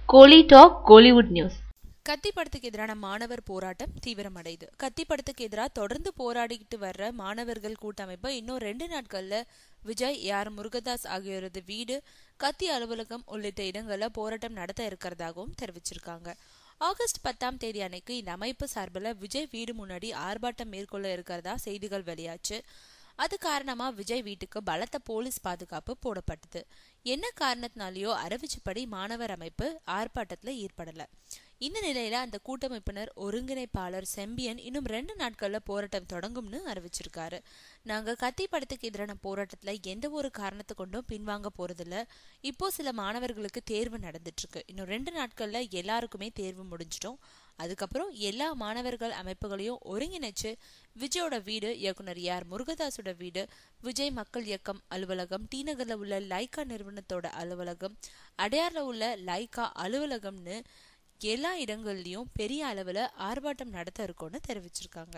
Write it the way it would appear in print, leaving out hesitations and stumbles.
கோலி talk Kollywood news. கத்தி படத்துக்கு எதிரான மாணவர் போராட்டம் தீவிரமடையுது. கத்தி படத்துக்கு எதிராக தொடர்ந்து போராடிக்கிட்டு வர்ற மாணவர்கள் கூட்டமைப்பு இன்னும் 2 நாட்கள்ல விஜய், AR முருகதாஸ் ஆகியோரது வீடு, கத்தி அலுவலகம் உள்ளிட்ட இடங்கள்ல போராட்டம் நடத்த இருக்கிறதாகவும் தெரிவிச்சிருக்காங்க. ஆகஸ்ட் 10ஆம் தேதி அன்னைக்கு இந்த அமைப்பு சார்பில் விஜய் வீடு முன்னாடி ஆர்ப்பாட்டம் மேற்கொள்ள இருக்கிறதா செய்திகள் வெளியாச்சு. அது காரணமா விஜய் வீட்டுக்கு பலத்த போலீஸ் பாதுகாப்பு போடப்பட்டது. என்ன காரணத்தினாலேயோ அறிவிச்சபடி மாணவர் அமைப்பு ஆர்ப்பாட்டத்துல ஈடுபடல. இந்த நிலையில அந்த கூட்டமைப்பினர் ஒருங்கிணைப்பாளர் செம்பியன் இன்னும் 2 நாட்கள்ல போராட்டம் தொடங்கும்னு அறிவிச்சிருக்காரு. நாங்க கத்தி படத்துக்கு எதிரான போராட்டத்துல எந்த ஒரு காரணத்தை கொண்டும் பின்வாங்க போறதில்ல. இப்போ சில மாணவர்களுக்கு தேர்வு நடந்துட்டு இருக்கு. இன்னும் 2 நாட்கள்ல எல்லாருக்குமே தேர்வு முடிஞ்சிட்டோம். அதுக்கப்புறம் எல்லா மாணவர்கள் அமைப்புகளையும் ஒருங்கிணைச்சு விஜயோட வீடு, இயக்குனர் AR முருகதாஸோட வீடு, விஜய் மக்கள் இயக்கம் அலுவலகம், டி நகர்ல உள்ள லைக்கா நிறுவனத்தோட அலுவலகம், அடையார்ல உள்ள லைக்கா அலுவலகம்னு எல்லா இடங்கள்லயும் பெரிய அளவுல ஆர்ப்பாட்டம் நடத்த இருக்கும்னு தெரிவிச்சிருக்காங்க.